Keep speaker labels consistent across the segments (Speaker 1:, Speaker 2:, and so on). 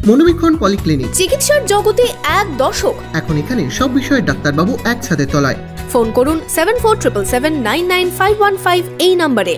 Speaker 1: মনোবীক্ষণ polyclinic,
Speaker 2: চিকিৎসার জগতে এক দশক।
Speaker 1: এখন এখানে সব বিষয়ে ডাক্তারবাবু একসাথে তলায়।
Speaker 2: ফোন করুন 7477999515 এই নম্বরে।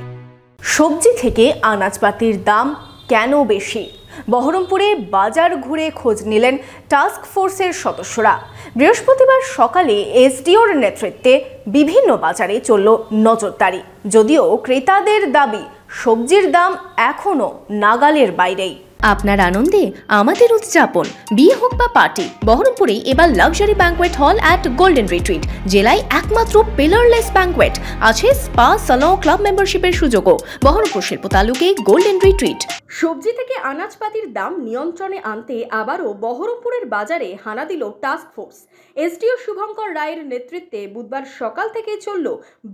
Speaker 2: সবজি থেকে আনাজপাতির দাম কেন বেশি? বহরমপুরে বাজার ঘুরে খোঁজ নিলেন টাস্ক ফোর্সের সদস্যরা। বৃহস্পতিবার সকালে এসডিওর নেতৃত্বে বিভিন্ন বাজারে চলল নজরদারি। যদিও ক্রেতাদের দাবি সবজির দাম এখনো নাগালের বাইরেই। আপনার আনন্দে আমাদের উদযাপন। বিয়ে হোক বা পার্টি, বহরমপুরে এবার luxury banquet hall at golden retreat. জেলায় একমাত্র পিলারলেস ব্যাঙ্কোয়েট, আছে স্পা, সালন, ক্লাব মেম্বারশিপের সুযোগও। বহরমপুর শিল্প তালুকে গোল্ডেন রিট্রিট। সবজি থেকে আনাজপাতির দাম নিয়ন্ত্রণে আনতে আবারও বহরমপুরের বাজারে হানা দিল টাস্ক ফোর্স। এসডিও শুভঙ্কর রায়ের নেতৃত্বে বুধবার সকাল থেকে চলল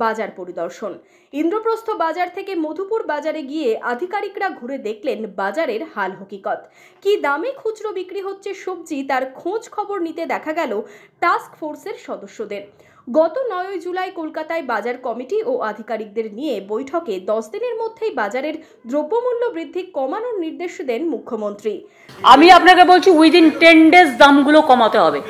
Speaker 2: বাজার পরিদর্শন। ইন্দ্রপ্রস্থ বাজার থেকে মধুপুর বাজারে গিয়ে আধিকারিকরা ঘুরে দেখলেন বাজারের হাল হকিকত। কি দামে খুচরো বিক্রি হচ্ছে সবজি তার খোঁজ খবর নিতে দেখা গেল টাস্ক ফোর্সের সদস্যদের। গত 9 জুলাই কলকাতায় বাজার কমিটি ও আধিকারিকদের নিয়ে বৈঠকে 10 দিনের মধ্যেই বাজারের দ্রব্যমূল্য বৃদ্ধি কমানোর নির্দেশ দেন মুখ্যমন্ত্রী।
Speaker 3: আমি আপনাকে বলছি উইদিন 10 ডেজ দামগুলো কমাতে হবে।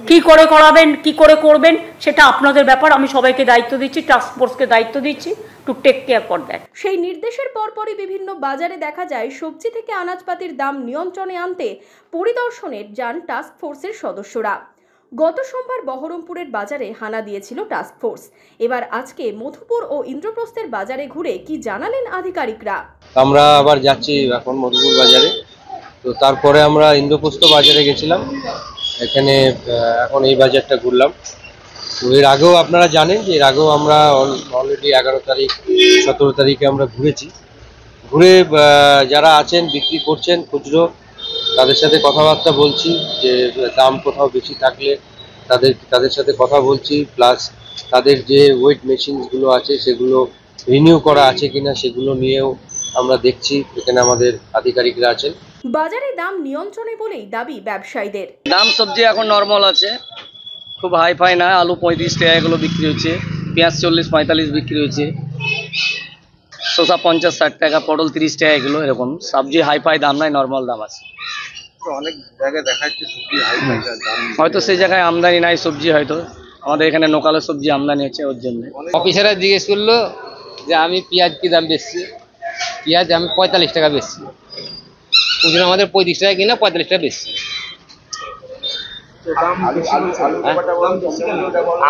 Speaker 3: কি করে করাবেন, কি করে করবেন সেটা আপনাদের ব্যাপার। আমি সবাইকে দায়িত্ব দিচ্ছি, টাস্ক ফোর্সকে দায়িত্ব দিচ্ছি to take care for that.
Speaker 2: সেই নির্দেশের পরপরই বিভিন্ন বাজারে দেখা যায় সবজি থেকে আনাজপাতির দাম নিয়ন্ত্রণে আনতে পরিদর্শনে যান টাস্ক ফোর্সের সদস্যরা। গত সোমবার বহরমপুরের বাজারে হানা দিয়েছিল টাস্ক ফোর্স। এবার আজকে মধুপুর ও ইন্দ্রপ্রস্থের বাজারে ঘুরে কি জানালেন আধিকারিকরা।
Speaker 4: আমরা আবার যাচ্ছি এখন মধুপুর বাজারে, তো তারপরে আমরা ইন্দ্রপ্রস্থ বাজারে গেছিলাম। এখানে এখন এই বাজারটা ঘুরলাম। তো এর আগেও আপনারা জানেন যে এর আগেও আমরা অলরেডি 11 তারিখ 17 তারিখে আমরা ঘুরেছি। ঘুরে যারা আছেন বিক্রি করছেন খুচরো, তাদের সাথে কথাবার্তা বলছি যে দাম কোথাও বেশি থাকলে তাদের সাথে কথা বলছি, প্লাস তাদের যে ওয়েট মেশিনগুলো আছে সেগুলো রিনিউ করা আছে কিনা সেগুলো নিয়েও আমরা দেখছি। এখানে আমাদের আধিকারিকরা আছেন।
Speaker 2: বাজারে দাম নিয়ন্ত্রণে বলেই দাবি ব্যবসায়ীদের।
Speaker 5: দাম সবজি এখন নর্মাল আছে, খুব হাই ফাই না। আলু 35 টাকা এগুলো বিক্রি হচ্ছে, পেঁয়াজ 40-45 বিক্রি হচ্ছে, শসা 50-60 টাকা, পটল 30 টাকা, এগুলো এরকম সবজি হাই ফাই দাম নাই, নর্মাল দাম আছে।
Speaker 4: অনেক জায়গায় দেখা যাচ্ছে সবজি হাই ফাই দাম,
Speaker 5: হয়তো সেই জায়গায় আমদানি নাই সবজি, হয়তো আমাদের এখানে লোকাল সবজি আমদানি হচ্ছে, ওর জন্য।
Speaker 6: অফিসাররা জিজ্ঞেস করলো যে আমি পেঁয়াজ কি দাম বেচছি। পেঁয়াজ আমি 45 টাকা বেচছি, খুচরো আমাদের 35 টাকা কিনা 45 টাকা বেচছি।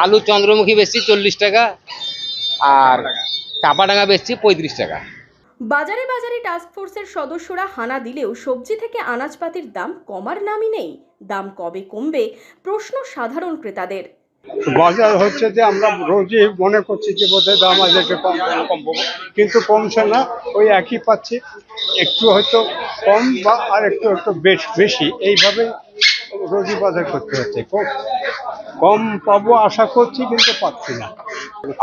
Speaker 6: আলু চন্দ্রমুখী বেচছি 40 টাকা, আর চাপাডাঙ্গা বেচছি 35 টাকা।
Speaker 2: বাজারে বাজারে টাস্ক ফোর্সের সদস্যরা হানা দিলেও সবজি থেকে আনাজপাতির দাম কমার নামই নেই। দাম কবে কমবে প্রশ্ন সাধারণ ক্রেতাদের।
Speaker 7: বাজার হচ্ছে যে আমরা রোজই মনে করছি যে বোধহয় দাম আজ একটু কমবো, কিন্তু কমছে না, ওই একই পাচ্ছি। একটু হয়তো কম বা আর একটু বেশি, এইভাবে রোজই বাজার করতে হচ্ছে। কম পাবো আশা করছি, কিন্তু পাচ্ছি না।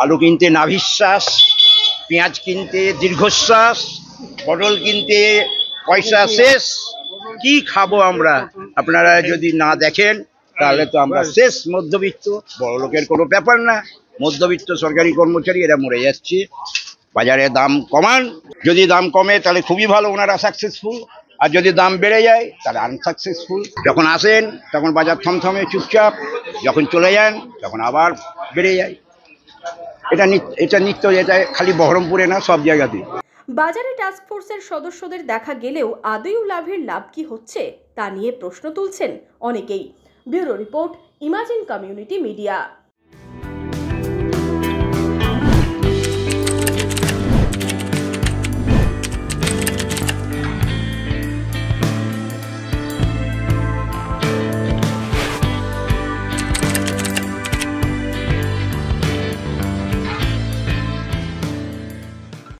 Speaker 8: আলু কিনতে নাভিশ্বাস, পেঁয়াজ কিনতে দীর্ঘশ্বাস, পটল কিনতে পয়সা শেষ। কি খাবো আমরা? আপনারা যদি না দেখেন তাহলে তো আমরা শেষ। মধ্যবিত্ত, বড় লোকের কোনো ব্যাপার না, মধ্যবিত্ত সরকারি কর্মচারী এরা মরে যাচ্ছে। বাজারে দাম কমান, যদি দাম কমে তাহলে খুবই ভালো, ওনারা সাকসেসফুল। আর যদি দাম বেড়ে যায় তাহলে আনসাকসেসফুল। যখন আসেন তখন বাজার থমথমে চুপচাপ, যখন চলে যান তখন আবার বেড়ে যায়। এটা নিত্য, এটা খালি বহরমপুরে না, সব জায়গাতেই।
Speaker 2: বাজারে টাস্ক ফোর্সের সদস্যদের দেখা গেলেও আদৌ লাভের লাভ কি হচ্ছে তা নিয়ে প্রশ্ন তুলছেন অনেকেই। Bureau report, imagine community media.